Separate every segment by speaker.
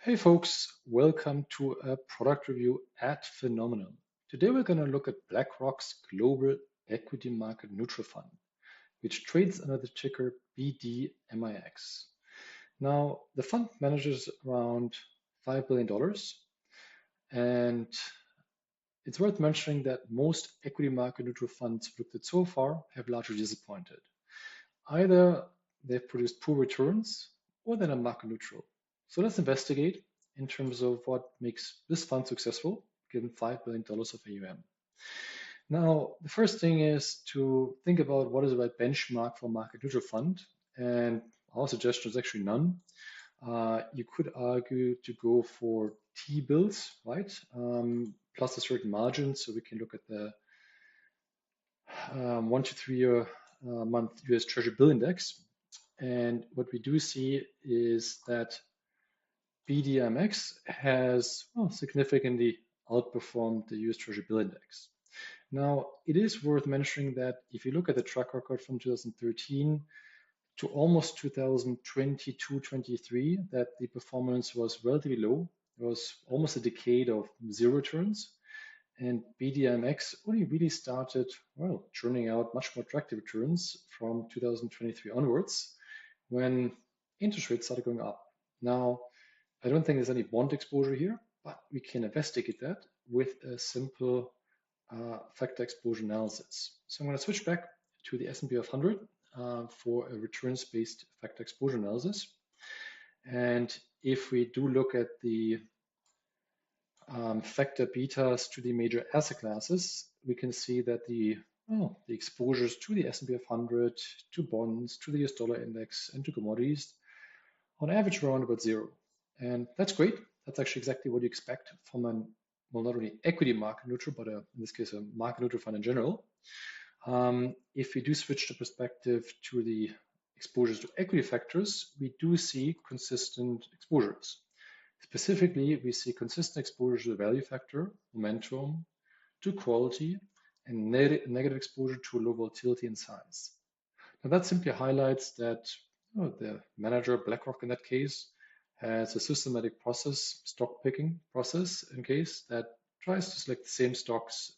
Speaker 1: Hey folks, welcome to a product review at Finominal. Today we're going to look at BlackRock's Global Equity Market Neutral Fund, which trades under the ticker BDMIX. Now, the fund manages around $5 billion, and it's worth mentioning that most equity market neutral funds looked at so far have largely disappointed. Either they've produced poor returns or they're market neutral. So let's investigate in terms of what makes this fund successful, given $5 billion of AUM. Now, the first thing is to think about what is the right benchmark for a market neutral fund. And our suggestion is actually none. You could argue to go for T-bills, right? Plus a certain margin. So we can look at the 1 to 3 year month US Treasury bill index. And what we do see is that BDMIX has significantly outperformed the US Treasury bill index. Now, it is worth mentioning that if you look at the track record from 2013 to almost 2022-23, that the performance was relatively low. It was almost a decade of zero returns. And BDMIX only really started, churning out much more attractive returns from 2023 onwards when interest rates started going up. Now, I don't think there's any bond exposure here, but we can investigate that with a simple factor exposure analysis. So I'm going to switch back to the S&P 500 for a returns-based factor exposure analysis. And if we do look at the factor betas to the major asset classes, we can see that the exposures to the S&P 500, to bonds, to the US dollar index, and to commodities on average around about zero. And that's great. That's actually exactly what you expect from an, not only equity market neutral, but in this case, a market neutral fund in general. If we do switch the perspective to the exposures to equity factors, we do see consistent exposures. Specifically, we see consistent exposure to the value factor, momentum, to quality, and negative exposure to low volatility and size. Now that simply highlights that the manager, BlackRock in that case, has a systematic process, stock picking process in case that tries to select the same stocks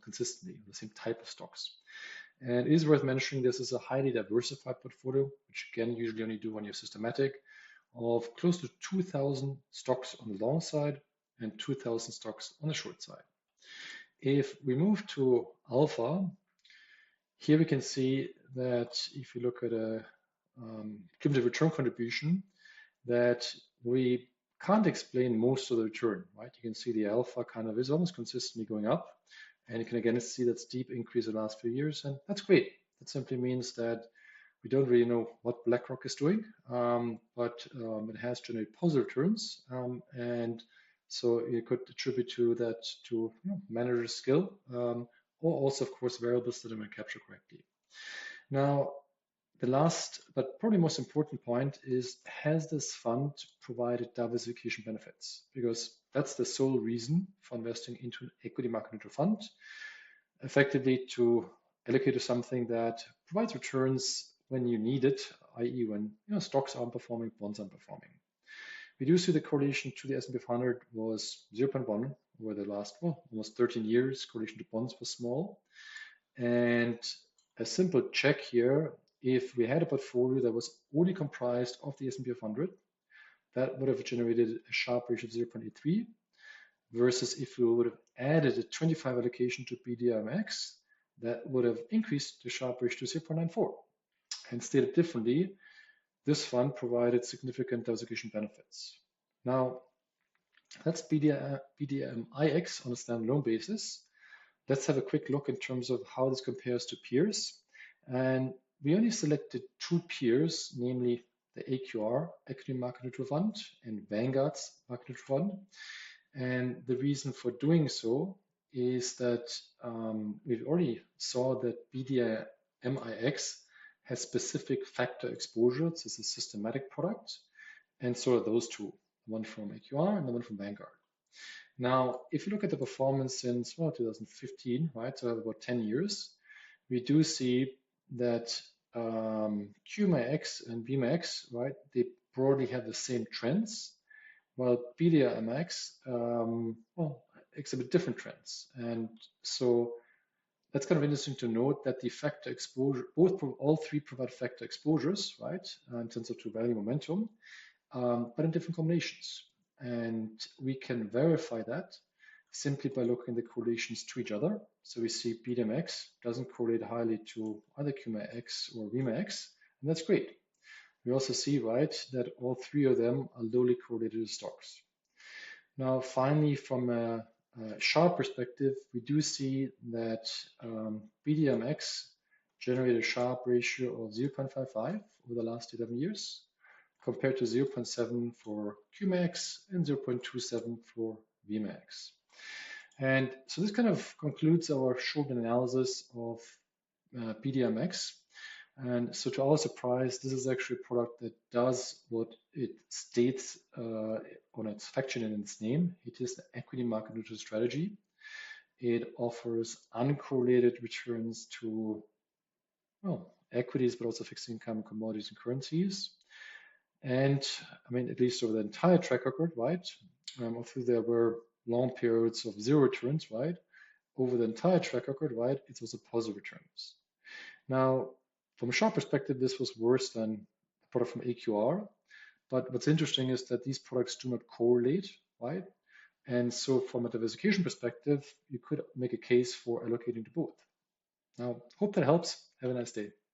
Speaker 1: consistently, the same type of stocks. And it is worth mentioning this is a highly diversified portfolio, which again, usually only do when you're systematic, of close to 2,000 stocks on the long side and 2,000 stocks on the short side. If we move to alpha, here we can see that if you look at a cumulative return contribution, that we can't explain most of the return, right? You can see the alpha kind of is almost consistently going up. And you can again see that steep increase in the last few years. And that's great. That simply means that we don't really know what BlackRock is doing, but it has generated positive returns. And so you could attribute to that to manager skill, or also, of course, variables that are going to capture correctly. Now, the last, but probably most important point is, has this fund provided diversification benefits? Because that's the sole reason for investing into an equity market neutral fund, effectively to allocate to something that provides returns when you need it, i.e. when stocks aren't performing, bonds aren't performing. We do see the correlation to the S&P 500 was 0.1 over the last, almost 13 years. Correlation to bonds was small. And a simple check here, if we had a portfolio that was only comprised of the S&P 500, that would have generated a Sharpe ratio of 0.83, versus if we would have added a 25 allocation to BDMIX, that would have increased the Sharpe ratio to 0.94. And stated differently, this fund provided significant diversification benefits. Now, that's BDMIX on a standalone basis. Let's have a quick look in terms of how this compares to peers. And we only selected two peers, namely the AQR, Equity Market Neutral Fund, and Vanguard's Market Neutral Fund. And the reason for doing so is that we've already saw that BDMIX has specific factor exposure. This is a systematic product. And so are those two, one from AQR and the one from Vanguard. Now, if you look at the performance since 2015, right, so about 10 years, we do see that QMIX and BMIX, right, they broadly have the same trends. while BDMIX exhibit different trends. And so that's kind of interesting to note that the factor exposure, all three provide factor exposures, right, in terms of true value momentum, but in different combinations. And we can verify that simply by looking at the correlations to each other. So we see BDMX doesn't correlate highly to either QMAX or VMAX, and that's great. We also see, right, that all three of them are lowly correlated to stocks. Now, finally, from a sharp perspective, we do see that BDMX generated a sharp ratio of 0.55 over the last 11 years, compared to 0.7 for QMAX and 0.27 for VMAX. And so this kind of concludes our short analysis of BDMX. And so to our surprise, this is actually a product that does what it states on its fact sheet and in its name. It is the equity market neutral strategy. It offers uncorrelated returns to, well, equities, but also fixed income, commodities, and currencies. And I mean, at least over the entire track record, right? Although there were long periods of zero returns, right? Over the entire track record, right? It was a positive returns. Now, from a sharp perspective, this was worse than a product from AQR. But what's interesting is that these products do not correlate, right? And so from a diversification perspective, you could make a case for allocating to both. Now, hope that helps. Have a nice day.